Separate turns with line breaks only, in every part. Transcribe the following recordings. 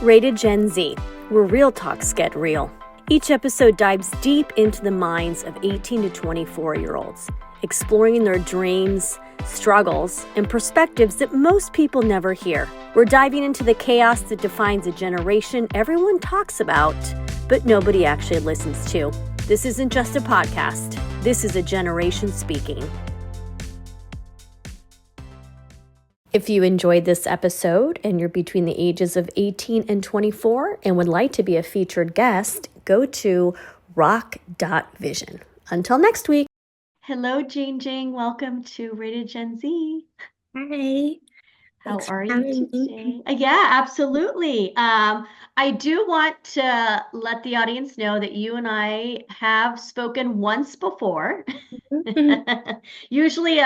Rated Gen Z, where real talks get real. Each episode dives deep into the minds of 18 to 24-year-olds, exploring their dreams, struggles, and perspectives that most people never hear. We're diving into the chaos that defines a generation everyone talks about, but nobody actually listens to. This isn't just a podcast. This is a generation speaking. If you enjoyed this episode and you're between the ages of 18 and 24 and would like to be a featured guest, go to rock.vision. Until next week. Hello, JingJing. Welcome to Rated Gen Z.
Hi.
How
Thanks
are
for
you
having me.
today? Yeah, absolutely. I do want to let the audience know that you and I have spoken once before. Usually,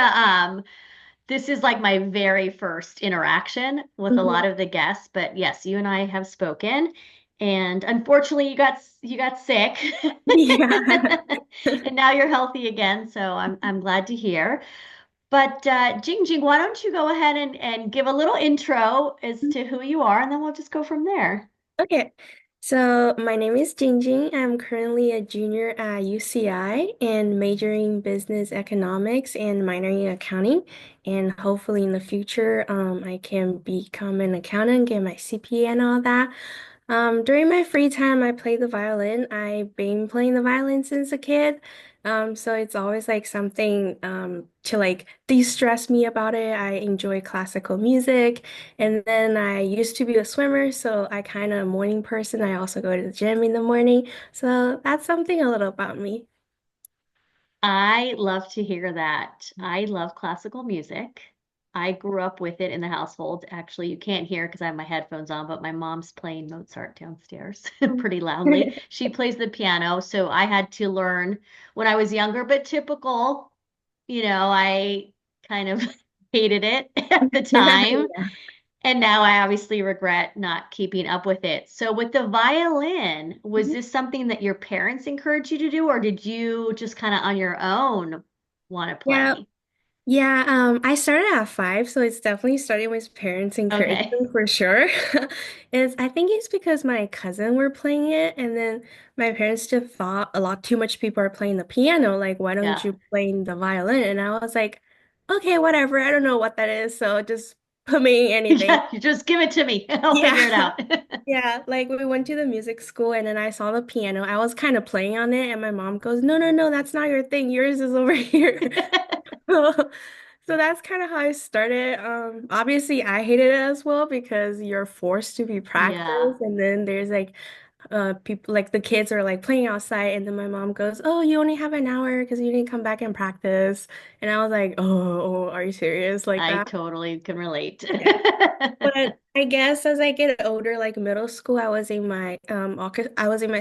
this is like my very first interaction with a lot of the guests, but yes, you and I have spoken. And unfortunately, you got sick.
Yeah.
And now you're healthy again, so I'm glad to hear. But JingJing, why don't you go ahead and give a little intro as to who you are, and then we'll just go from there.
Okay. So my name is JingJing. I'm currently a junior at UCI and majoring business economics and minoring in accounting. And hopefully in the future, I can become an accountant, get my CPA and all that. During my free time, I play the violin. I've been playing the violin since a kid. So it's always like something to like de-stress me about it. I enjoy classical music. And then I used to be a swimmer, so I kind of morning person. I also go to the gym in the morning. So that's something a little about me.
I love to hear that. I love classical music. I grew up with it in the household. Actually, you can't hear because I have my headphones on, but my mom's playing Mozart downstairs pretty loudly. She plays the piano, so I had to learn when I was younger, but typical, I kind of hated it at the time.
Yeah.
And now I obviously regret not keeping up with it. So with the violin, was
Mhm.
this something that your parents encouraged you to do, or did you just kind of on your own want to
Yeah,
play?
yeah, I started at 5, so it's definitely starting with parents'
Okay.
encouragement for sure. I think it's because my cousin were playing it, and then my parents just thought a lot too much people are playing the piano. Like, why don't
Yeah.
you play the violin? And I was like, okay, whatever. I don't know what that is, so just put me in anything.
Yeah, you just give it to me. I'll figure it
Yeah.
out.
Yeah, like we went to the music school and then I saw the piano. I was kind of playing on it, and my mom goes, no, no, no, that's not your thing. Yours is over here. So that's kind of how I started. Obviously I hated it as well because you're forced to be
Yeah.
practiced, and then there's like people like the kids are like playing outside, and then my mom goes, "Oh, you only have an hour because you didn't come back and practice." And I was like, "Oh, are you serious like
I
that?"
totally can relate.
Yeah. But I guess as I get older, like middle school, I was in my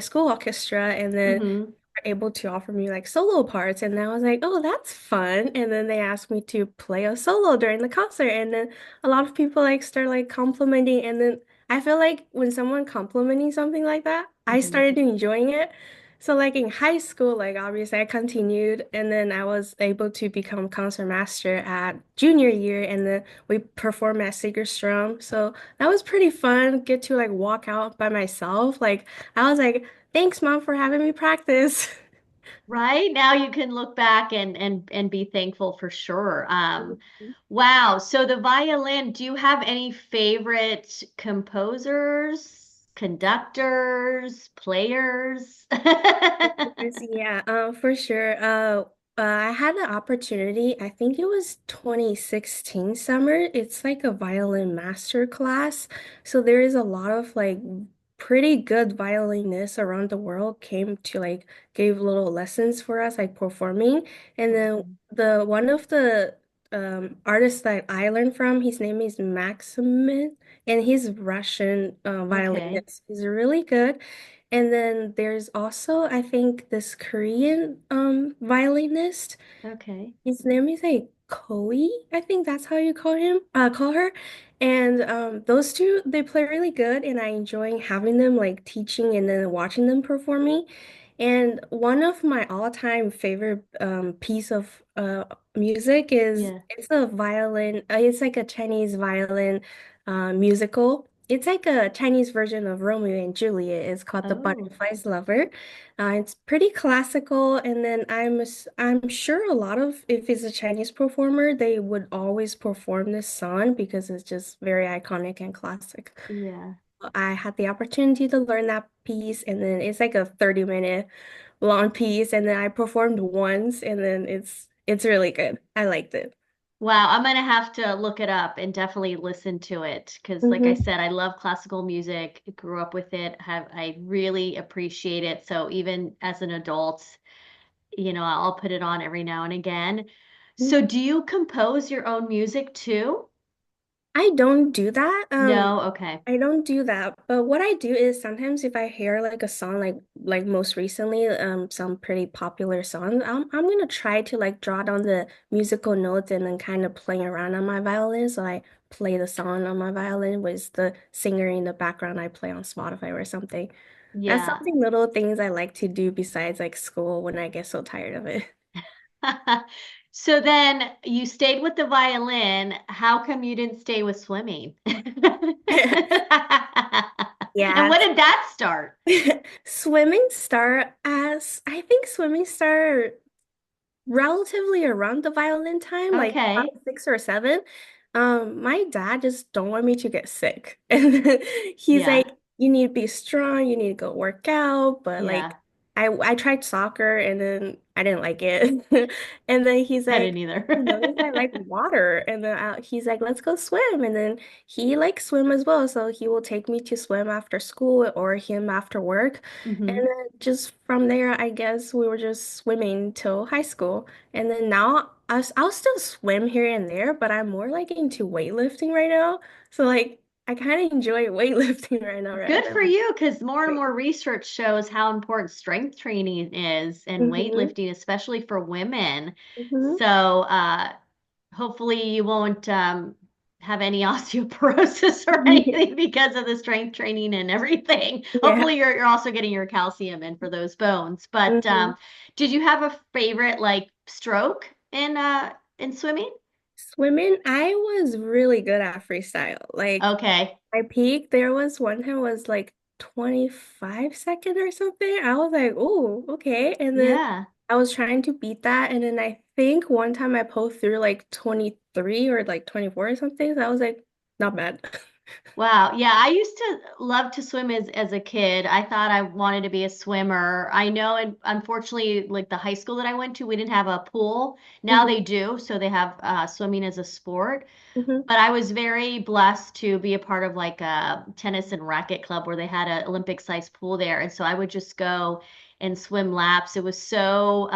school orchestra, and then
hmm
were able to offer me like solo parts, and I was like, oh, that's fun. And then they asked me to play a solo during the concert, and then a lot of people like start like complimenting, and then I feel like when someone complimenting something like that, I
hmm
started enjoying it. So like in high school, like obviously I continued, and then I was able to become concert master at junior year, and then we performed at Strom. So that was pretty fun. Get to like walk out by myself. Like I was like, thanks, mom, for having me practice.
Right now you can look back and be thankful for sure. Wow. So the violin, do you have any favorite composers, conductors, players?
Yeah, for sure. I had the opportunity, I think it was 2016 summer. It's like a violin master class. So there is a lot of like pretty good violinists around the world came to like give little lessons for us, like performing. And then
Mhm.
the one of the artists that I learned from, his name is Maximin, and he's Russian
Okay.
violinist. He's really good. And then there's also, I think, this Korean violinist.
Okay.
His name is like Koi. I think that's how you call her. And those two, they play really good, and I enjoy having them like teaching and then watching them performing. And one of my all-time favorite piece of music is
Yeah.
it's a violin. It's like a Chinese violin musical. it's like a Chinese version of Romeo and Juliet. It's called The
Oh,
Butterfly's Lover. It's pretty classical, and then I'm sure a lot of if it's a Chinese performer, they would always perform this song because it's just very iconic and classic.
yeah.
I had the opportunity to learn that piece, and then it's like a 30-minute long piece, and then I performed once, and then it's really good. I liked it.
Wow, I'm gonna have to look it up and definitely listen to it because, like I
Hmm.
said, I love classical music, grew up with it, I really appreciate it. So even as an adult, I'll put it on every now and again. So do you compose your own music too?
I don't do that.
No? Okay.
I don't do that. But what I do is sometimes if I hear like a song like most recently, some pretty popular songs, I'm gonna try to like draw down the musical notes and then kind of playing around on my violin. So I play the song on my violin with the singer in the background I play on Spotify or something. That's
Yeah.
something little things I like to do besides like school when I get so tired of it.
So then you stayed with the violin. How come you didn't stay with swimming? And
Yeah.
when did that start?
Swimming start as I think swimming start relatively around the violin time, like
Okay.
about 6 or 7. My dad just don't want me to get sick. And then he's
Yeah.
like, you need to be strong, you need to go work out. But
Yeah.
like I tried soccer and then I didn't like it. And then he's
I didn't
like,
either.
you notice I like water. And then he's like, let's go swim. And then he likes swim as well. So he will take me to swim after school or him after work. And
Hmm.
then just from there, I guess we were just swimming till high school. And then now I'll still swim here and there, but I'm more like into weightlifting right now. So like I kind of enjoy weightlifting right now rather
Good
than
for
like
you, because more and
weight.
more research shows how important strength training is and
Mm-hmm.
weightlifting, especially for women.
Mm-hmm.
So, hopefully you won't have any osteoporosis or anything because of the strength training and everything.
Yeah.
Hopefully you're also getting your calcium in for those bones. But
Hmm.
did you have a favorite like stroke in swimming?
Swimming, I was really good at freestyle. Like
Okay.
my peak, there was one time was like 25 seconds or something. I was like, oh, okay. And then
Yeah.
I was trying to beat that. And then I think one time I pulled through like 23 or like 24 or something. So I was like, not bad.
Wow. Yeah, I used to love to swim as a kid. I thought I wanted to be a swimmer. I know, and unfortunately, like the high school that I went to, we didn't have a pool. Now
Hmm.
they do, so they have swimming as a sport.
Hmm.
But I was very blessed to be a part of like a tennis and racket club where they had an Olympic sized pool there. And so I would just go and swim laps. It was so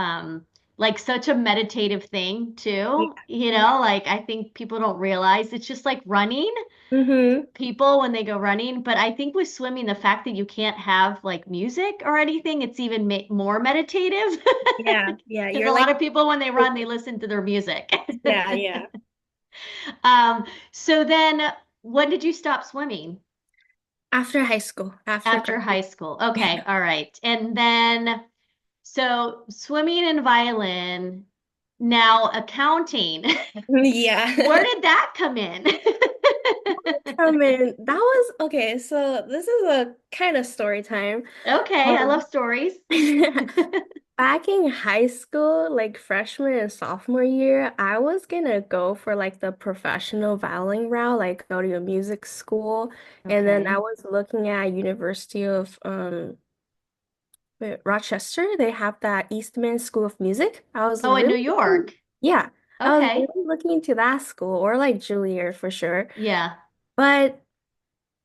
like such a meditative thing
Yeah.
too.
Yeah.
Like I think people don't realize it's just like running
Hmm.
people when they go running. But I think with swimming, the fact that you can't have like music or anything, it's even more meditative.
Yeah. Yeah.
Because
You're
a lot
like,
of people, when they run, they listen to their music.
yeah, yeah.
So then when did you stop swimming?
After high school, after
After high
graduation.
school. Okay, all right. And then, so swimming and violin, now accounting. Where
Yeah.
did that come in?
I mean, that was okay. So this is a kind of story time.
Okay, I love
Um,
stories.
Back in high school, like freshman and sophomore year, I was gonna go for like the professional violin route, like go to a music school. And then I
Okay.
was looking at University of Rochester. They have that Eastman School of Music. I was
Oh, in
really
New York.
yeah, I was
Okay.
really looking into that school or like Juilliard for sure.
Yeah.
But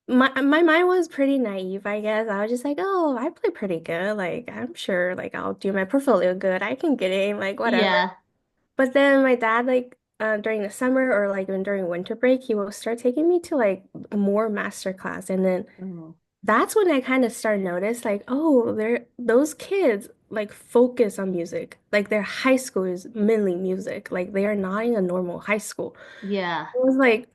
my mind was pretty naive, I guess. I was just like, oh, I play pretty good. Like, I'm sure like I'll do my portfolio good. I can get in, like whatever.
Yeah.
But then my dad, like during the summer or like when during winter break, he will start taking me to like more master class. And then
Oh,
that's when I kind of started notice like, oh, they're those kids like focus on music. Like their high school is mainly music. Like they are not in a normal high school.
yeah.
It was like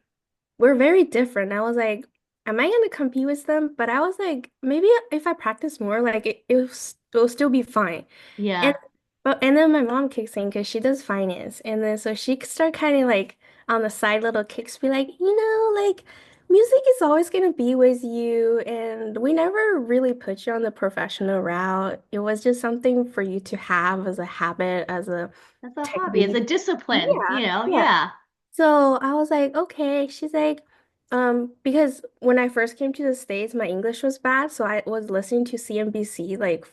we're very different. I was like, am I gonna compete with them? But I was like, maybe if I practice more, like it'll still be fine. And
Yeah.
and then my mom kicks in because she does finance, and then so she start kind of like on the side little kicks, be like, like music is always going to be with you, and we never really put you on the professional route. It was just something for you to have as a habit, as a
As a hobby, as a
technique.
discipline,
Yeah, yeah.
yeah.
So I was like, okay. She's like, because when I first came to the States, my English was bad, so I was listening to CNBC, like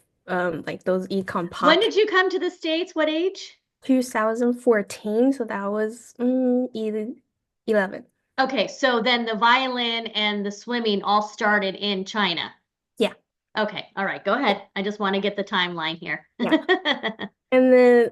those econ
When
podcasts.
did you come to the States? What age?
2014, so that was 11.
Okay, so then the violin and the swimming all started in China.
Yeah,
Okay, all right, go ahead. I just want to get the timeline here.
yeah. And then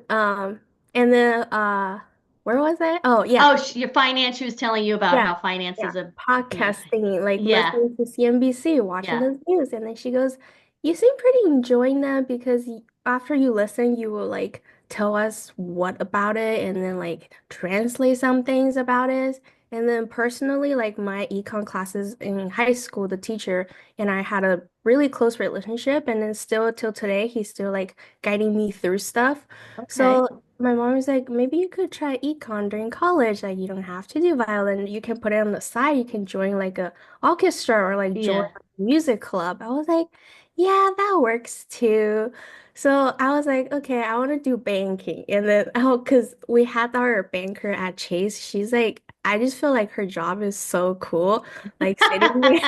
where was I? Oh, yeah.
Oh, your finance, she was telling you about
Yeah,
how finance
yeah.
is a, yeah,
Podcasting, like
yeah,
listening to CNBC, watching
yeah,
the news. And then she goes, "You seem pretty enjoying that because after you listen, you will like tell us what about it and then like translate some things about it." And then personally, like my econ classes in high school, the teacher and I had a really close relationship. And then still till today, he's still like guiding me through stuff.
okay,
So my mom was like, maybe you could try econ during college. Like, you don't have to do violin. You can put it on the side. You can join like a orchestra or like join
yeah,
a music club. I was like, yeah, that works too. So I was like, okay, I want to do banking. And then, oh, because we had our banker at Chase, she's like, I just feel like her job is so cool. Like sitting there,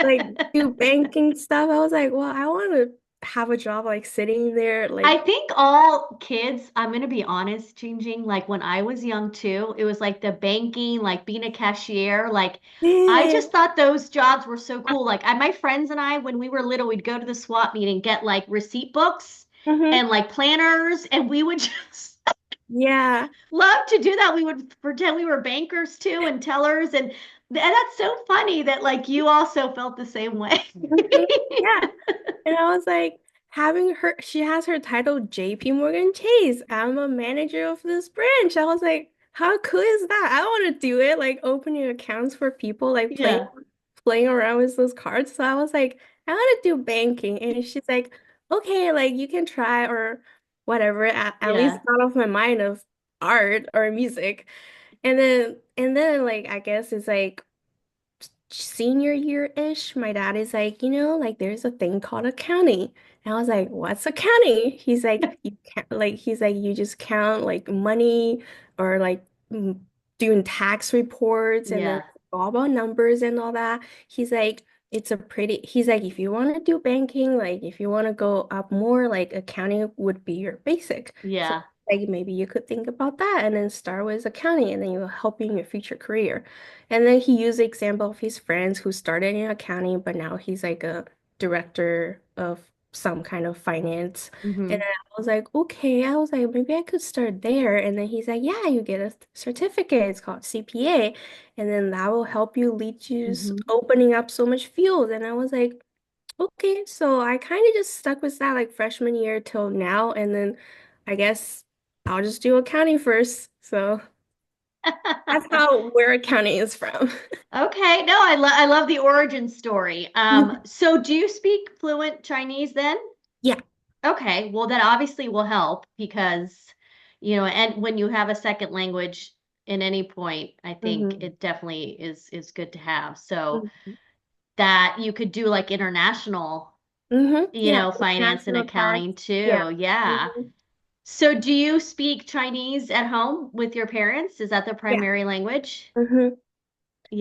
like do banking stuff. I was like, well, I want to have a job like sitting there,
I
like,
think all kids, I'm going to be honest, Jingjing, like when I was young too, it was like the banking, like being a cashier. Like I
yeah.
just thought those jobs were so cool. Like my friends and I, when we were little, we'd go to the swap meet and get like receipt books
Hmm.
and like planners, and we would just
Yeah.
love to do that. We would pretend we were bankers too and tellers, and that's so funny that like you also felt the same way.
Hmm. Yeah. And I was like, having her, she has her title JP Morgan Chase. I'm a manager of this branch. I was like, how cool is that? I want to do it, like opening accounts for people, like
Yeah,
playing around with those cards. So I was like, I want to do banking. And she's like, okay, like you can try or whatever. At least
yeah,
out of my mind of art or music. And then like I guess it's like senior year-ish, my dad is like, like there's a thing called accounting. And I was like, what's accounting? He's like, you can't like he's like, you just count like money or like doing tax reports and then
yeah,
all about numbers and all that. He's like, if you want to do banking, like if you want to go up more, like accounting would be your basic. So
yeah.
like maybe you could think about that and then start with accounting and then you'll help you in your future career. And then he used the example of his friends who started in accounting, but now he's like a director of some kind of finance. And
Hmm.
then I was like, okay, I was like, maybe I could start there. And then he's like, yeah, you get a certificate. It's called CPA. And then that will help you lead you
Hmm.
opening up so much fields. And I was like, okay. So I kind of just stuck with that like freshman year till now. And then I guess I'll just do accounting first. So that's how where accounting is from.
Okay, no, I love the origin story. So do you speak fluent Chinese then?
Yeah.
Okay, well that obviously will help because, and when you have a second language in any point, I think
Hmm.
it definitely is good to have. So
Hmm.
that you could do like international,
Hmm. Yeah.
finance and
International tax.
accounting
Yeah.
too. Yeah.
Hmm.
So do you speak Chinese at home with your parents? Is that their
Yeah.
primary language?
Hmm.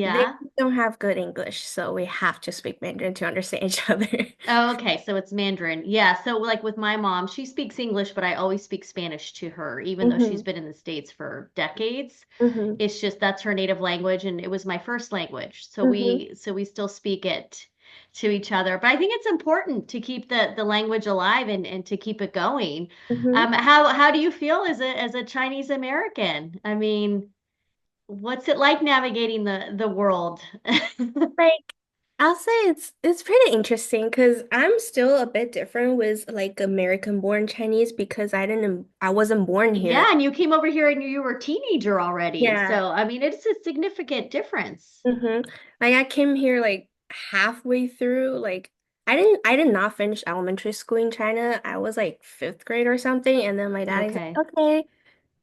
They
Yeah.
don't have good English, so we have to speak Mandarin to understand each other.
Oh, okay, so it's Mandarin. Yeah, so like with my mom, she speaks English, but I always speak Spanish to her, even though she's
Hmm.
been in the States for decades.
Hmm.
It's just that's her native language and it was my first language. So
Hmm.
we still speak it to each other. But I think it's important to keep the language alive and to keep it going.
Hmm.
How do you feel as a Chinese American? I mean, what's it like navigating the world?
Like, I'll say it's pretty interesting because I'm still a bit different with like American-born Chinese because I wasn't born here.
Yeah, and you came over here and you were a teenager already.
Yeah.
So, I mean, it's a significant difference.
Hmm. Like I came here like halfway through. Like I did not finish elementary school in China. I was like fifth grade or something, and then my dad is
Okay.
like, okay,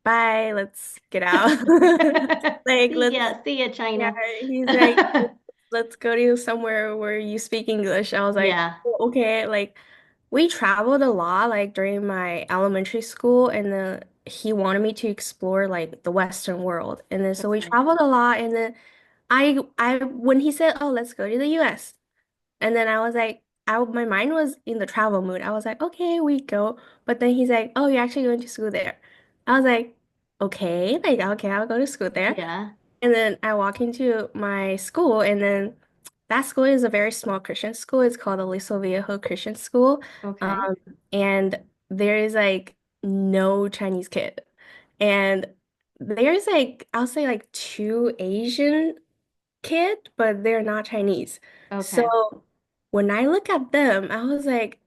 bye, let's get out. Like let's
See ya,
yeah.
China.
He's like, let's go to somewhere where you speak English. I was like,
Yeah.
"Oh, okay." Like we traveled a lot like during my elementary school and then he wanted me to explore like the Western world. And then so we
Okay.
traveled a lot and then I when he said, "Oh, let's go to the US." And then I was like, my mind was in the travel mood. I was like, "Okay, we go." But then he's like, "Oh, you're actually going to school there." I was like, "Okay, like okay, I'll go to school there."
Yeah.
And then I walk into my school, and then that school is a very small Christian school. It's called the Aliso Viejo Christian School.
Okay.
Um, and there is like no Chinese kid. And there's like, I'll say like two Asian kid, but they're not Chinese.
Okay.
So when I look at them, I was like,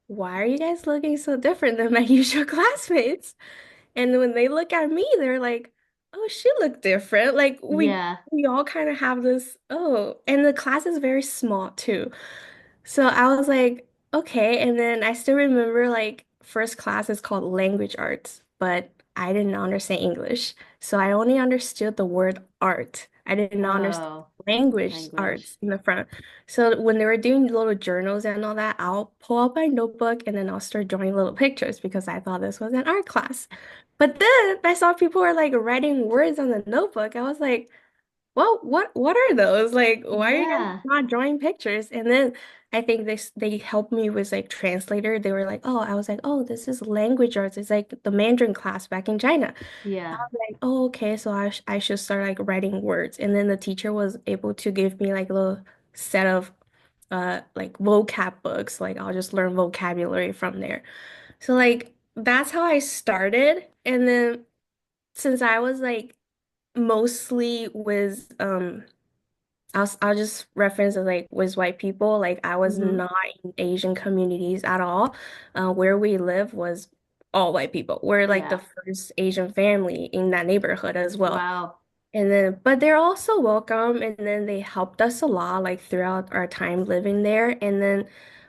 why are you guys looking so different than my usual classmates? And when they look at me, they're like, "Oh, she looked different." Like
Yeah.
we all kind of have this, oh, and the class is very small too. So I was like, okay. And then I still remember like first class is called language arts, but I didn't understand English. So I only understood the word art. I did not understand
Oh,
language
language.
arts in the front. So when they were doing little journals and all that, I'll pull out my notebook and then I'll start drawing little pictures because I thought this was an art class. But then I saw people were like writing words on the notebook. I was like, well, what are those? Like, why are you guys
Yeah.
not drawing pictures? And then I think they helped me with like translator. They were like, oh, I was like, oh, this is language arts. It's like the Mandarin class back in China. I
Yeah.
was like, oh, okay, so I should start like writing words. And then the teacher was able to give me like a little set of like vocab books. Like I'll just learn vocabulary from there. So like that's how I started. And then since I was like mostly with I'll just reference it like with white people. Like I was
Hmm.
not in Asian communities at all. Where we live was all white people. We're like the
Yeah.
first Asian family in that neighborhood as well.
Wow.
And then, but they're also welcome. And then they helped us a lot, like throughout our time living there. And then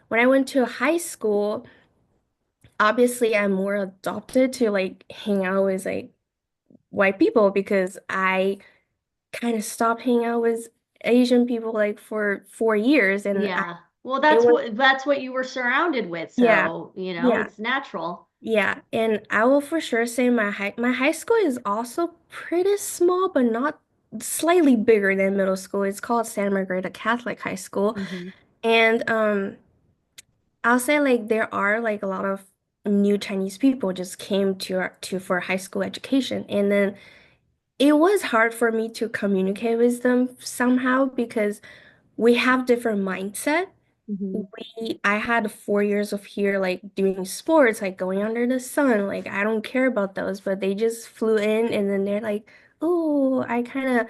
when I went to high school, obviously I'm more adopted to like hang out with like white people because I kind of stopped hanging out with Asian people like for 4 years, and
Yeah. Well,
it was
that's what you were surrounded with,
yeah,
so,
yeah,
it's natural.
yeah. And I will for sure say my high school is also pretty small, but not slightly bigger than middle school. It's called Santa Margarita Catholic High School,
Hmm.
and I'll say like there are like a lot of new Chinese people just came to for high school education, and then it was hard for me to communicate with them somehow because we have different mindset.
Hmm.
I had 4 years of here like doing sports, like going under the sun. Like I don't care about those, but they just flew in and then they're like, oh, I kind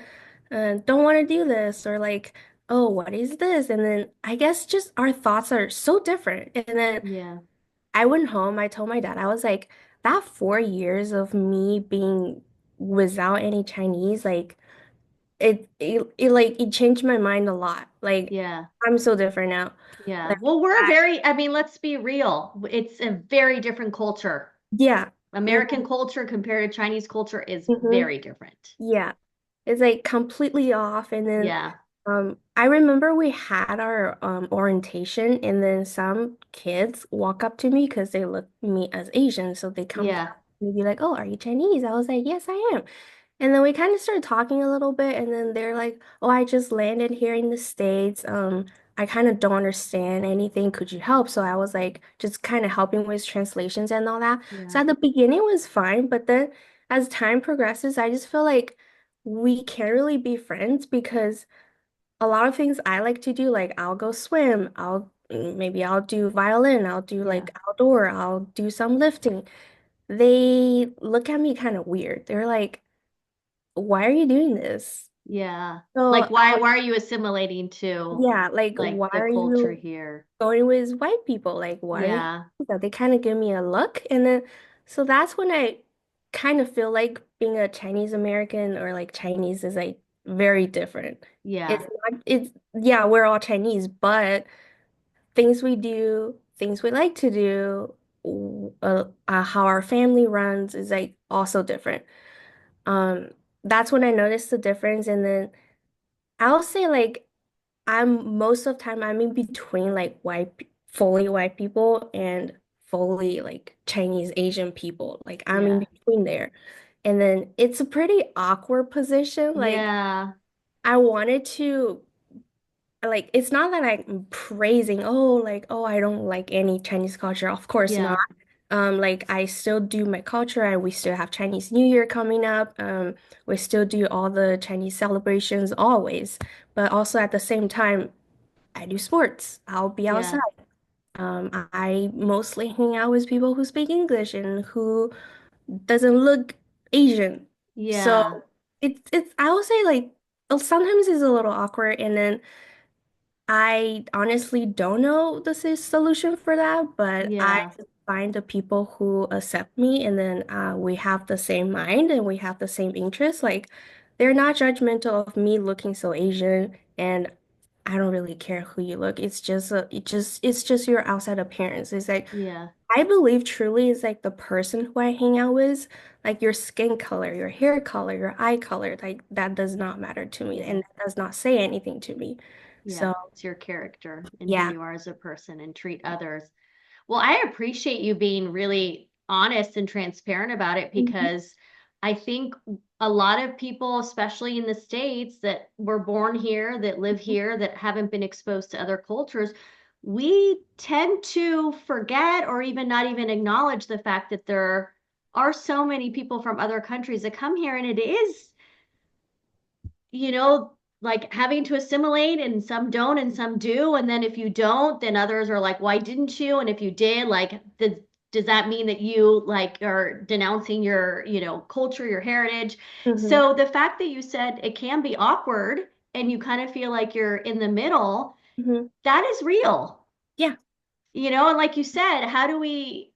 of don't want to do this, or like, oh, what is this? And then I guess just our thoughts are so different. And then
Yeah.
I went home, I told my dad, I was like, that 4 years of me being without any Chinese, like it like it changed my mind a lot. Like
Yeah.
I'm so different now.
Yeah.
Like
Well,
I
I mean, let's be real. It's a very different culture.
yeah. And
American culture compared to Chinese culture is
mhm,
very different.
yeah. It's like completely off. And then
Yeah.
I remember we had our orientation and then some kids walk up to me because they look at me as Asian. So they come
Yeah.
up and be like, oh, are you Chinese? I was like, yes, I am. And then we kind of started talking a little bit, and then they're like, "Oh, I just landed here in the States. I kind of don't understand anything. Could you help?" So I was like, just kind of helping with translations and all that. So
Yeah.
at the beginning it was fine, but then as time progresses, I just feel like we can't really be friends because a lot of things I like to do, like I'll go swim, maybe I'll do violin, I'll do
Yeah.
like outdoor, I'll do some lifting. They look at me kind of weird. They're like, why are you doing this?
Yeah. Like
So
why are you assimilating to
yeah, like why
like the
are
culture
you
here?
going with white people? Like why are you
Yeah.
that? They kind of give me a look, and then so that's when I kind of feel like being a Chinese American or like Chinese is like very different. It's
Yeah.
not it's yeah, we're all Chinese, but things we do, things we like to do, how our family runs is like also different. Um, that's when I noticed the difference, and then I'll say like I'm most of the time I'm in between like fully white people and fully like Chinese Asian people. Like I'm in
Yeah.
between there. And then it's a pretty awkward position. Like
Yeah.
I wanted to like it's not that I'm praising, oh, like, oh, I don't like any Chinese culture. Of course not.
Yeah.
Like I still do my culture and we still have Chinese New Year coming up. We still do all the Chinese celebrations always. But also at the same time, I do sports. I'll be outside.
Yeah.
I mostly hang out with people who speak English and who doesn't look Asian.
Yeah.
So it's I would say like sometimes it's a little awkward and then I honestly don't know the solution for that, but I
Yeah.
just find the people who accept me and then we have the same mind and we have the same interests. Like they're not judgmental of me looking so Asian and I don't really care who you look. It's just your outside appearance. It's like
Yeah.
I believe truly is like the person who I hang out with, like your skin color, your hair color, your eye color, like that does not matter to me
Yeah.
and that does not say anything to me.
Yeah.
So
It's your character and who
yeah.
you are as a person and treat others. Well, I appreciate you being really honest and transparent about it
Mhm,
because I think a lot of people, especially in the States that were born here, that live
mhm,
here, that haven't been exposed to other cultures, we tend to forget or even not even acknowledge the fact that there are so many people from other countries that come here and it is like having to assimilate and some don't and some do. And then if you don't, then others are like, why didn't you? And if you did, like, does that mean that you like are denouncing your, culture, your heritage?
mhm,
So the fact that you said it can be awkward and you kind of feel like you're in the middle,
mhm.
that is real.
Yeah.
And like you said, how do we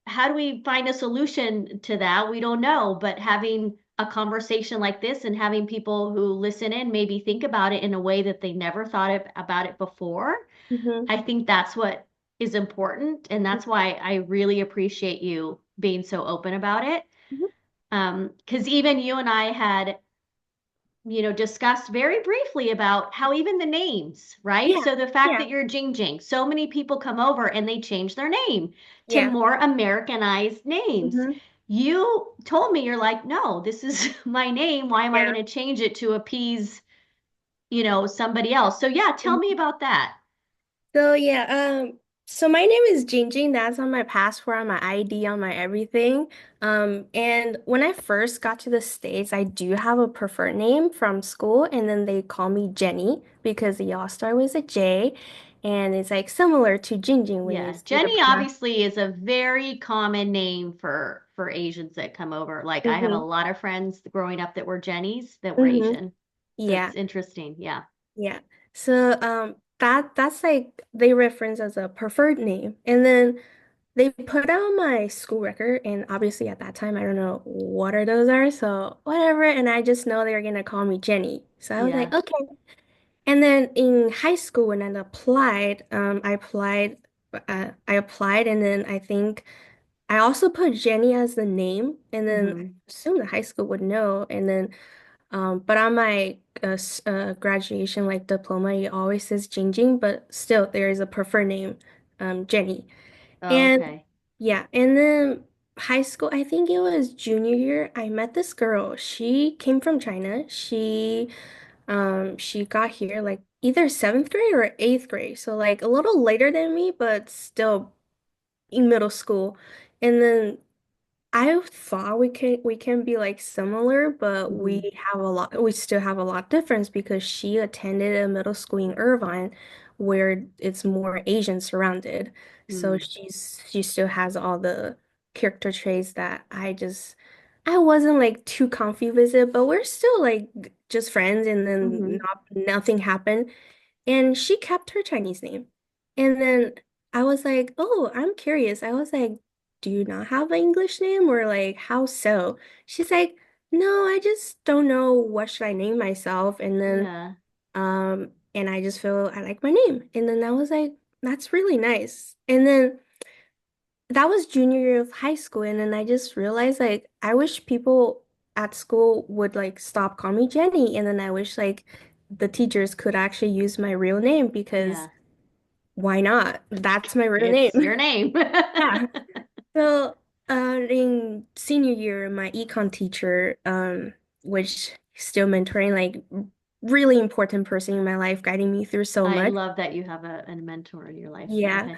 find a solution to that? We don't know, but having a conversation like this and having people who listen in maybe think about it in a way that they never thought about it before,
Mhm,
I think that's what is important, and that's why I really appreciate you being so open about it.
mhm.
Because even you and I had discussed very briefly about how even the names, right?
Yeah.
So the fact
Yeah.
that you're JingJing, so many people come over and they change their name to
Yeah.
more Americanized names.
Mhm.
You told me you're like, no, this is my name. Why am I
Yeah.
going to change it to appease, somebody else? So yeah, tell me
Mhm.
about that.
So yeah, so my name is JingJing. That's on my passport, on my ID, on my everything. And when I first got to the States, I do have a preferred name from school, and then they call me Jenny because the y'all start with a J, and it's like similar to JingJing when you
Yeah,
see the
Jenny
pronoun.
obviously is a very common name for Asians that come over. Like I have a
Mm-hmm.
lot of friends growing up that were Jennies that were
Mm-hmm.
Asian.
Yeah.
That's interesting. Yeah.
Yeah. So that's like they reference as a preferred name. And then they put out my school record and obviously at that time I don't know what are those are, so whatever, and I just know they're gonna call me Jenny. So I was like,
Yeah.
okay. And then in high school when I applied, I applied and then I think I also put Jenny as the name and then I
Hmm.
assume the high school would know and then but on my graduation like diploma, it always says Jingjing, but still there is a preferred name, Jenny.
Oh,
And
okay.
yeah, and then high school, I think it was junior year, I met this girl. She came from China. She got here like either seventh grade or eighth grade, so like a little later than me, but still in middle school. And then I thought we can be like similar, but
Hmm.
we still have a lot difference because she attended a middle school in Irvine where it's more Asian surrounded. So
Hmm.
she still has all the character traits that I wasn't like too comfy with it, but we're still like just friends and then
Hmm.
nothing happened. And she kept her Chinese name. And then I was like, oh, I'm curious. I was like, do you not have an English name or like how so? She's like, no, I just don't know what should I name myself.
Yeah.
And I just feel I like my name. And then I was like, that's really nice. And then that was junior year of high school. And then I just realized like I wish people at school would like stop calling me Jenny. And then I wish like the teachers could actually use my real name because
Yeah.
why not? That's my real name.
It's your name.
Yeah. So, in senior year, my econ teacher, which still mentoring, like really important person in my life, guiding me through so
I
much.
love that you have a mentor in your life. Go
Yeah.
ahead.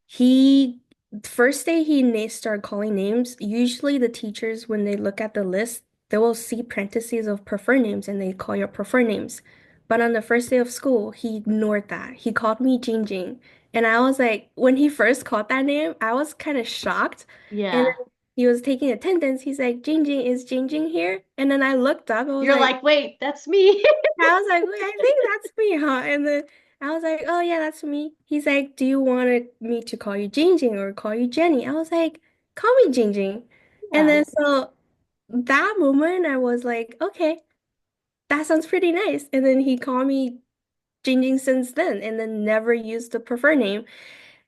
He first day he started calling names. Usually the teachers, when they look at the list, they will see parentheses of preferred names and they call your preferred names. But on the first day of school, he ignored that. He called me JingJing. And I was like, when he first called that name, I was kind of shocked. And
Yeah.
then he was taking attendance. He's like, JingJing, is JingJing here? And then I looked up, I was
You're
like,
like, wait, that's me.
I was like, wait, I think that's me, huh? And then I was like, oh yeah, that's me. He's like, do you want me to call you JingJing or call you Jenny? I was like, call me JingJing. And
Yeah.
then so that moment I was like, okay, that sounds pretty nice. And then he called me JingJing since then and then never used the preferred name.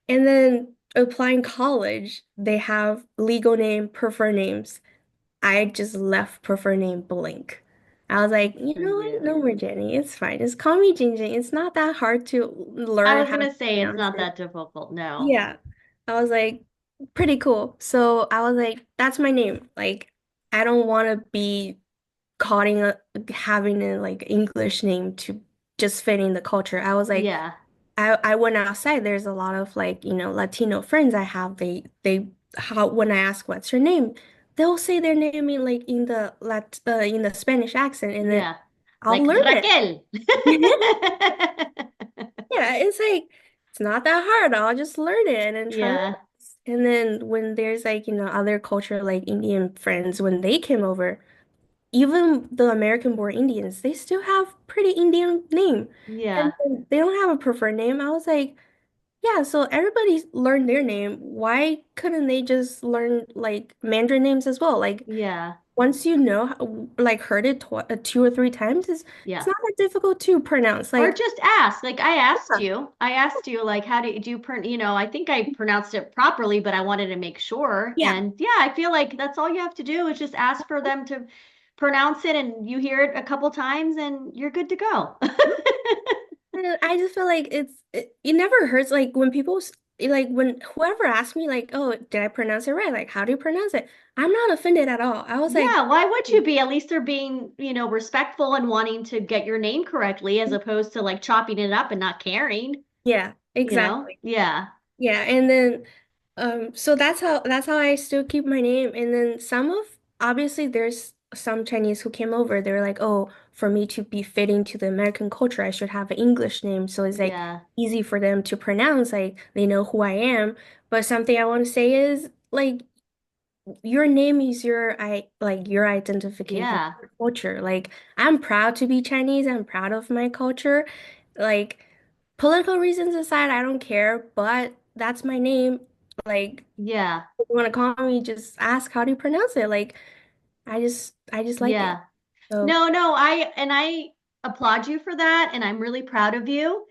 And then applying college, they have legal name, preferred names. I just left preferred name blank. I was like, you
For
know what?
you.
No more Jenny. It's fine. Just call me JingJing. It's not that hard to
I
learn
was
how to
gonna say it's
pronounce
not
it.
that difficult. No.
Yeah. I was like, pretty cool. So I was like, that's my name. Like, I don't want to be calling having a like English name to just fit in the culture. I was like,
Yeah.
I went outside. There's a lot of like, Latino friends I have. They how when I ask what's your name, they'll say their name in like in the Spanish accent, and then
Yeah.
I'll
Like
learn it.
Raquel.
Yeah, it's like it's not that hard. I'll just learn it and then try my
Yeah.
best. And then when there's like, other culture like Indian friends, when they came over, even the American-born Indians, they still have pretty Indian name. And
Yeah.
then they don't have a preferred name. I was like, yeah, so everybody learned their name. Why couldn't they just learn like Mandarin names as well? Like
Yeah.
once you know, like heard it tw two or three times, it's
Yeah.
not that difficult to pronounce.
Or
Like,
just ask. Like
yeah,
I asked you, like, how do you I think I pronounced it properly, but I wanted to make sure.
yeah.
And yeah, I feel like that's all you have to do is just ask for them to pronounce it and you hear it a couple times and you're good to go.
And I just feel like it never hurts. Like when like when whoever asks me, like, oh, did I pronounce it right? Like, how do you pronounce it? I'm not offended at all. I was like,
Yeah, why would you be? At least they're being, respectful and wanting to get your name correctly as opposed to like chopping it up and not caring,
yeah, exactly.
Yeah.
Yeah, and then so that's how I still keep my name. And then obviously there's some Chinese who came over. They were like, oh, for me to be fitting to the American culture, I should have an English name. So it's like
Yeah.
easy for them to pronounce, like they know who I am. But something I want to say is like your name is your identification,
Yeah.
your culture. Like I'm proud to be Chinese. I'm proud of my culture. Like political reasons aside, I don't care, but that's my name. Like
Yeah.
if you want to call me, just ask how do you pronounce it. Like I just like it.
Yeah.
So
No, I applaud you for that and I'm really proud of you.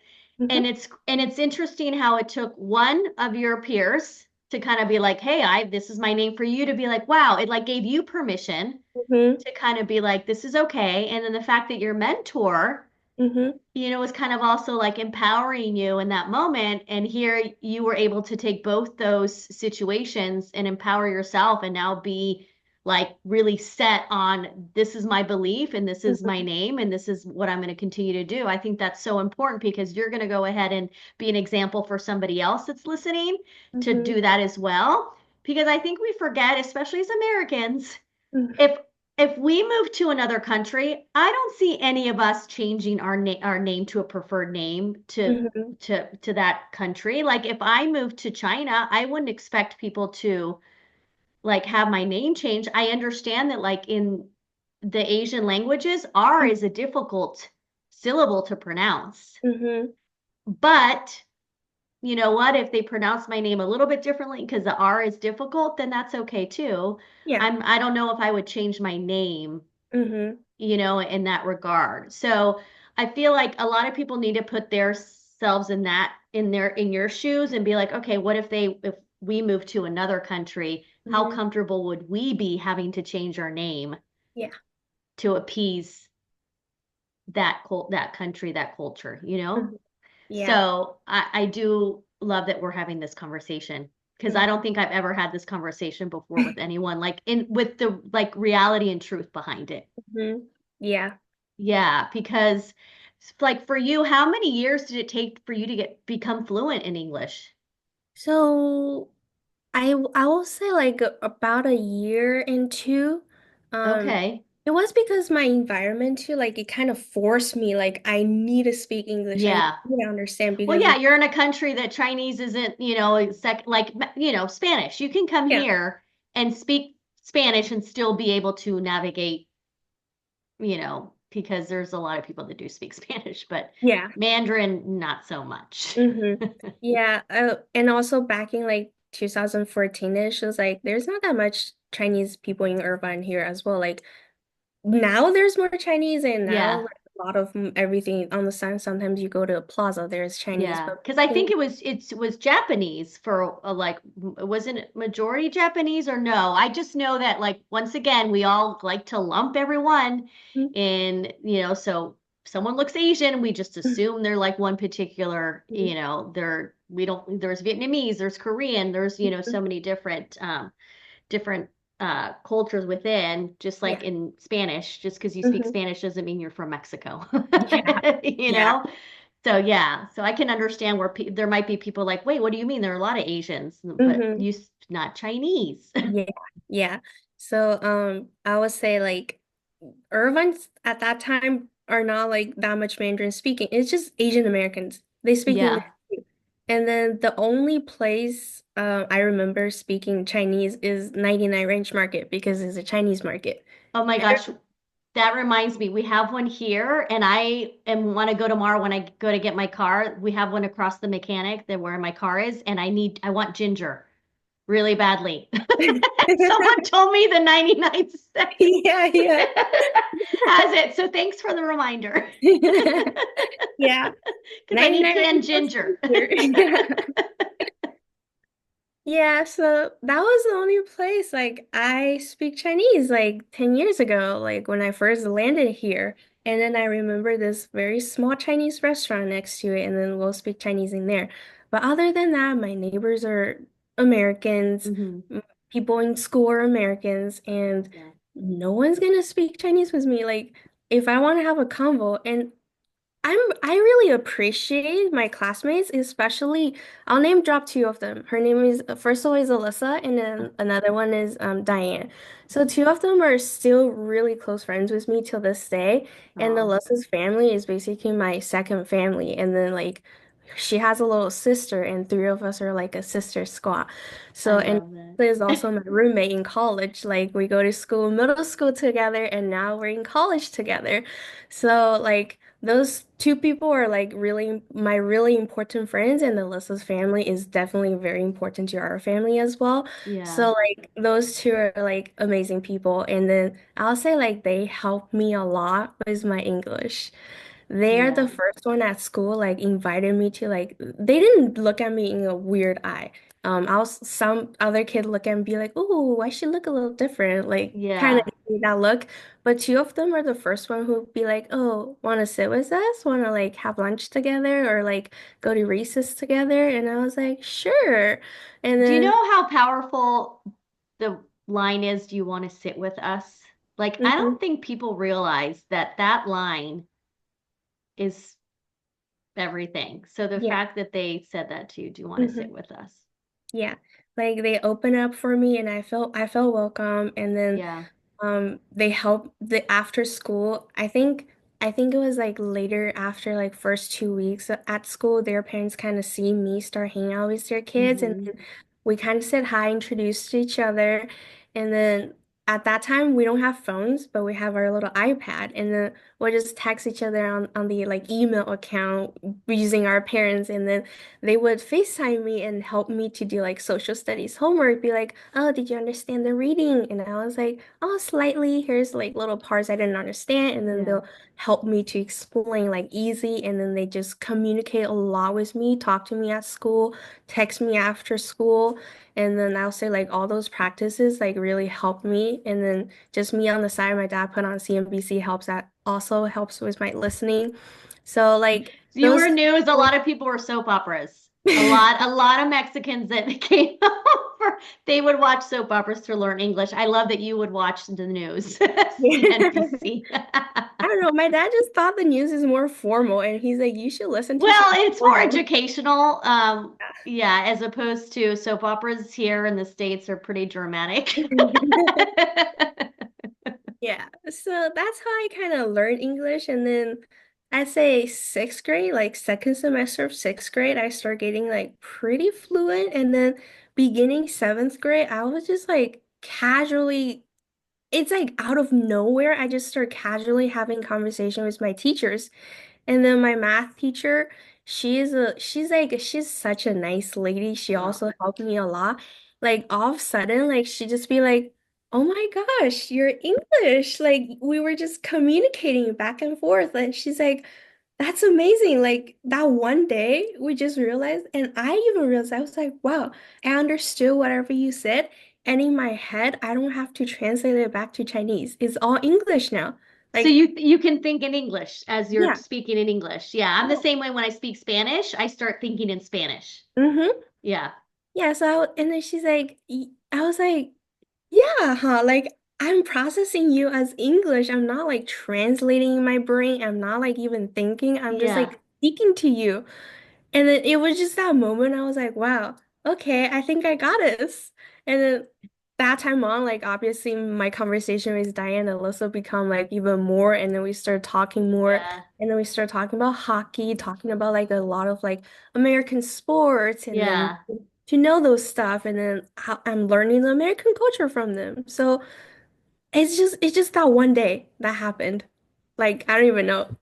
And
hmm
it's interesting how it took one of your peers to kind of be like, "Hey, I this is my name," for you to be like, "Wow," it like gave you permission
hmm
to kind of be like, "This is okay." And then the fact that your mentor,
hmm
was kind of also like empowering you in that moment. And here you were able to take both those situations and empower yourself and now be like really set on this is my belief and this is my name and this is what I'm going to continue to do. I think that's so important because you're going to go ahead and be an example for somebody else that's listening to
hmm
do that as well. Because I think we forget, especially as Americans,
hmm
if we move to another country, I don't see any of us changing our name to a preferred name
hmm
to that country. Like if I moved to China, I wouldn't expect people to like have my name changed. I understand that like in the Asian languages, R is a difficult syllable to pronounce.
hmm
But you know what? If they pronounce my name a little bit differently because the R is difficult, then that's okay too.
Yeah.
I don't know if I would change my name,
hmm
in that regard. So I feel like a lot of people need to put themselves in your shoes and be like, okay, what if we move to another country, how
hmm
comfortable would we be having to change our name
Yeah.
to appease that country, that culture, you know?
Mhm. Yeah.
So I do love that we're having this conversation because I
Mhm.
don't think I've ever had this conversation before with anyone, like in with the like reality and truth behind it.
Mhm. Yeah.
Yeah, because like for you, how many years did it take for you to get become fluent in English?
So I will say like about a year and two. Um,
Okay.
it was because my environment too, like it kind of forced me, like I need to speak English. I
Yeah.
need to understand
Well,
because
yeah,
it's
you're in a country that Chinese isn't, like, Spanish. You can come
yeah.
here and speak Spanish and still be able to navigate, because there's a lot of people that do speak Spanish, but
Yeah.
Mandarin, not so much.
Mm-hmm. Yeah. And also back in like 2014-ish, it was like there's not that much Chinese people in Irvine here as well. Like now there's more Chinese and now
Yeah.
like a lot of everything on the sign. Sometimes you go to a plaza, there's Chinese,
Yeah,
but
because I think it was Japanese for like wasn't it majority Japanese or no? I just know that like once again we all like to lump everyone in, so someone looks Asian, we just assume they're like one particular, they're we don't there's Vietnamese, there's Korean, there's so many different cultures within, just like
yeah.
in Spanish, just because you speak
Hmm.
Spanish doesn't mean you're from Mexico.
Yeah.
You
Yeah.
know? So yeah, so I can understand where there might be people like, wait, what do you mean? There are a lot of Asians, but
Hmm.
not Chinese.
Yeah. Yeah. So I would say like Irvines at that time are not like that much Mandarin speaking. It's just Asian Americans. They speak English
Yeah.
too. And then the only place I remember speaking Chinese is 99 Ranch Market because it's a Chinese market.
Oh my gosh, that reminds me, we have one here, and I am want to go tomorrow when I go to get my car. We have one across the mechanic that where my car is, and I want ginger really badly. Someone told me the 99 cent
Yeah, yeah.
has it, so thanks for the reminder.
Yeah.
Because I need
99
canned
Ranch has
ginger.
ginger. Yeah, so that was the only place like I speak Chinese like 10 years ago, like when I first landed here. And then I remember this very small Chinese restaurant next to it, and then we'll speak Chinese in there. But other than that, my neighbors are Americans,
Hmm.
people in school are Americans, and
Yeah.
no one's gonna speak Chinese with me. Like if I want to have a convo, and I really appreciate my classmates, especially I'll name drop two of them. Her name is first of all is Alyssa, and then another one is Diane. So two of them are still really close friends with me till this day. And
Oh,
Alyssa's family is basically my second family. And then like she has a little sister, and three of us are like a sister squad.
I
So and
love that.
is also my roommate in college. Like we go to school, middle school together, and now we're in college together. So like those two people are like really my really important friends, and Alyssa's family is definitely very important to our family as well.
Yeah.
So like those two are like amazing people, and then I'll say like they helped me a lot with my English. They're the
Yeah.
first one at school, like invited me to like they didn't look at me in a weird eye. I was some other kid look at me and be like, "Oh, why she look a little different?" Like kind of
Yeah.
that look. But two of them are the first one who would be like, "Oh, want to sit with us? Want to like have lunch together or like go to recess together?" And I was like, "Sure." And
Do you
then,
know how powerful the line is, do you want to sit with us? Like, I
mhm,
don't think people realize that that line is everything. So the
yeah.
fact that they said that to you, do you want to sit
Mhm.
with us?
Yeah, like they open up for me and I felt welcome, and then
Yeah.
they help the after school. I think it was like later after like first 2 weeks at school, their parents kind of see me start hanging out with their kids, and
Hmm.
then we kind of said hi, introduced to each other, and then at that time we don't have phones, but we have our little iPad, and then we'll just text each other on the like email account using our parents, and then they would FaceTime me and help me to do like social studies homework, be like, oh, did you understand the reading? And I was like, oh, slightly. Here's like little parts I didn't understand. And then
Yeah.
they'll help me to explain like easy. And then they just communicate a lot with me, talk to me at school, text me after school. And then I'll say like all those practices like really helped me. And then just me on the side, my dad put on CNBC helps that also helps with my listening. So like
You
those
were news. A lot of people were soap operas. A lot of Mexicans that came over, they would watch soap operas to learn English. I love that you would watch the news,
Yeah.
CNBC.
I don't know. My dad just thought the news is more formal, and he's like, you should listen to
Well,
something
it's more
formal.
educational. Yeah, as opposed to soap operas here in the States are pretty dramatic.
Yeah. So that's how I kind of learned English. And then I'd say sixth grade, like second semester of sixth grade, I started getting like pretty fluent. And then beginning seventh grade, I was just like casually, it's like out of nowhere, I just started casually having conversation with my teachers. And then my math teacher, she's such a nice lady. She
Oh,
also helped me a lot. Like all of a sudden, like she just be like, "Oh my gosh, you're English." Like we were just communicating back and forth. And she's like, "That's amazing." Like that one day we just realized, and I even realized I was like, wow, I understood whatever you said. And in my head, I don't have to translate it back to Chinese. It's all English now.
so
Like,
you can think in English as you're
yeah.
speaking in English. Yeah, I'm the same way when I speak Spanish, I start thinking in Spanish.
Mm-hmm.
Yeah.
Yeah, so and then she's like, I was like, yeah, huh? Like I'm processing you as English. I'm not like translating in my brain. I'm not like even thinking. I'm just
Yeah.
like speaking to you. And then it was just that moment I was like, wow, okay, I think I got this. And then that time on, like obviously my conversation with Diane and Alyssa become like even more. And then we started talking more.
Yeah.
And then we started talking about hockey, talking about like a lot of like American sports, and then
Yeah.
to know those stuff. And then how I'm learning the American culture from them. So it's just that one day that happened. Like I don't even know.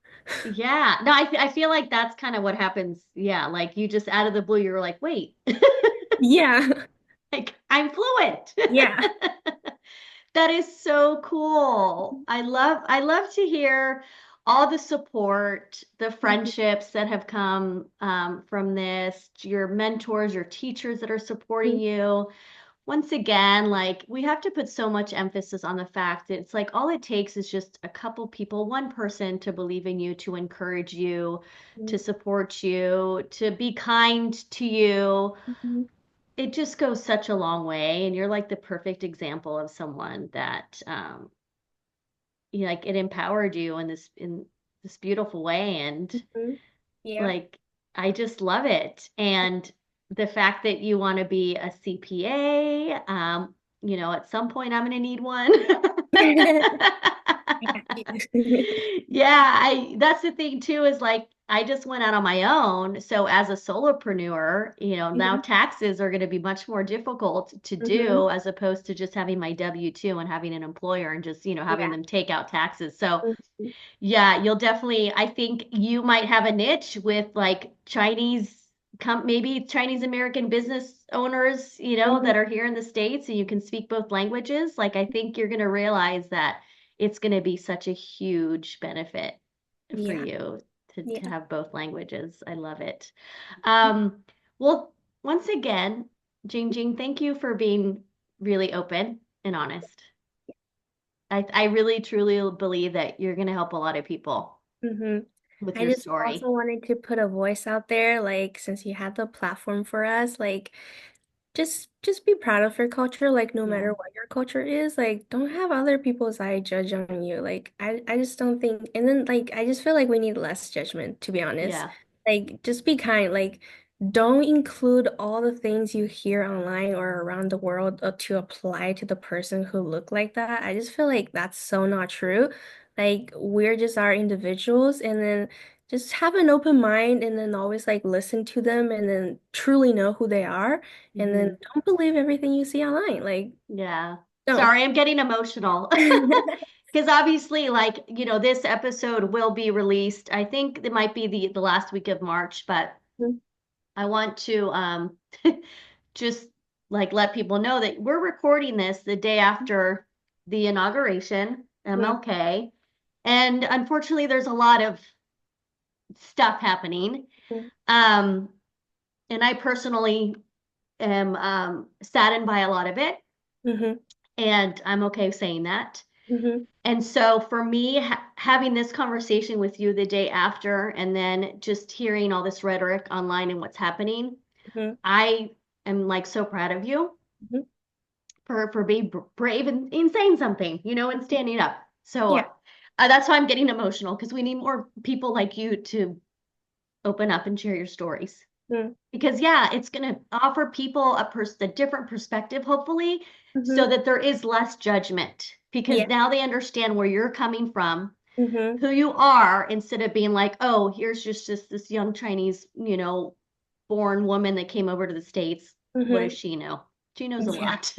Yeah. No, I feel like that's kind of what happens. Yeah, like you just out of the blue, you're like, wait,
Yeah.
like I'm fluent.
Yeah.
That is so cool. I love to hear all the support, the friendships that have come from this, your mentors, your teachers that are supporting you. Once again, like we have to put so much emphasis on the fact that it's like all it takes is just a couple people, one person to believe in you, to encourage you, to support you, to be kind to you.
Mhm.
It just goes such a long way. And you're like the perfect example of someone that like it empowered you in this beautiful way. And
Mhm. Yeah.
like I just love it. And the fact that you want to be a CPA, at some point I'm going to need one.
I got you.
Yeah, I that's the thing too, is like I just went out on my own. So as a solopreneur, now
Mhm.
taxes are going to be much more difficult to
Mhm.
do as opposed to just having my W-2 and having an employer and just, having
Yeah.
them take out taxes. So
Mhm.
yeah, you'll definitely, I think you might have a niche with like maybe Chinese American business owners,
Mhm.
that are here in the States and you can speak both languages. Like, I think you're going to realize that it's going to be such a huge benefit for
Yeah.
you to
Yeah.
have both languages. I love it. Um, well, once again, Jing, thank you for being really open and honest. I really truly believe that you're going to help a lot of people
Hmm.
with
I
your
just also
story.
wanted to put a voice out there, like since you had the platform for us, like just be proud of your culture, like no
Yeah.
matter what your culture is, like don't have other people's eye judge on you. Like I just don't think, and then like I just feel like we need less judgment, to be honest.
Yeah.
Like just be kind, like don't include all the things you hear online or around the world to apply to the person who look like that. I just feel like that's so not true. Like we're just our individuals, and then just have an open mind, and then always like listen to them, and then truly know who they are, and then
Hmm.
don't believe everything you see online. Like,
Yeah.
don't.
Sorry, I'm getting emotional. Because obviously, like, this episode will be released. I think it might be the last week of March, but I want to just like let people know that we're recording this the day after the inauguration,
Mhm.
MLK. And unfortunately, there's a lot of stuff happening. Um, and I personally am saddened by a lot of it,
Mhm.
and I'm okay saying that.
Mm-hmm.
And so for me, having this conversation with you the day after, and then just hearing all this rhetoric online and what's happening,
Mm-hmm.
I am like so proud of you
Mm-hmm.
for being brave and saying something, you know, and standing up. So
Yeah.
that's why I'm getting emotional, because we need more people like you to open up and share your stories.
Mm-hmm.
Because yeah, it's going to offer people a different perspective, hopefully, so
Mm-hmm.
that there is less judgment, because
Yeah.
now they understand where you're coming from,
Mm-hmm.
who you are, instead of being like, oh, here's just this young Chinese, you know, born woman that came over to the States. What does
Mm-hmm.
she know? She knows a
Yeah.
lot.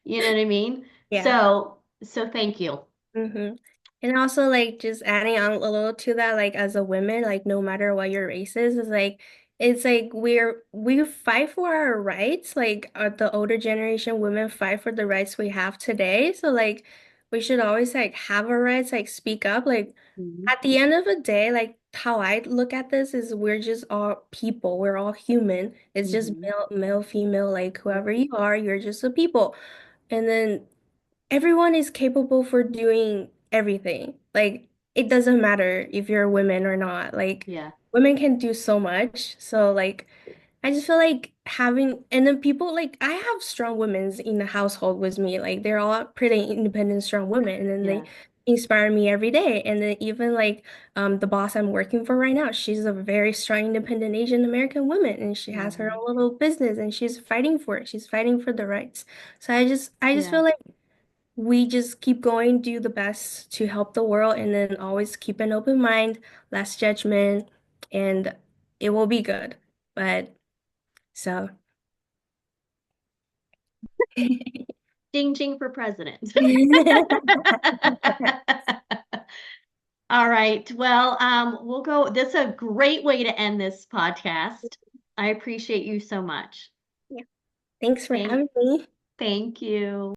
You know what I mean?
Yeah.
So thank you.
Mm-hmm. And also like just adding on a little to that, like as a woman, like no matter what your race is like it's like we fight for our rights. Like the older generation women fight for the rights we have today. So like we should always like have our rights, like speak up. Like
Mhm.
at the end of the day, like how I look at this is we're just all people. We're all human. It's just
Mhm.
male, female, like whoever you are, you're just a people. And then everyone is capable for doing everything. Like it doesn't matter if you're a woman or not. Like
Yeah.
women can do so much. So like I just feel like having and then people like I have strong women in the household with me. Like they're all pretty independent, strong women, and then they
Yeah.
inspire me every day. And then even like the boss I'm working for right now, she's a very strong, independent Asian American woman, and she has her
Mhm.
own little business, and she's fighting for it. She's fighting for the rights. So I just
Yeah.
feel like we just keep going, do the best to help the world, and then always keep an open mind, less judgment, and it will be good. But so,
JingJing for president. All right. Well, we'll go. This is a great way to end this podcast. I appreciate you so much.
yeah. Thanks for
Thank,
having me.
thank you.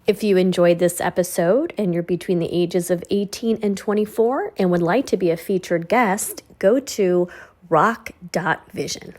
If you enjoyed this episode and you're between the ages of 18 and 24 and would like to be a featured guest, go to rock.vision.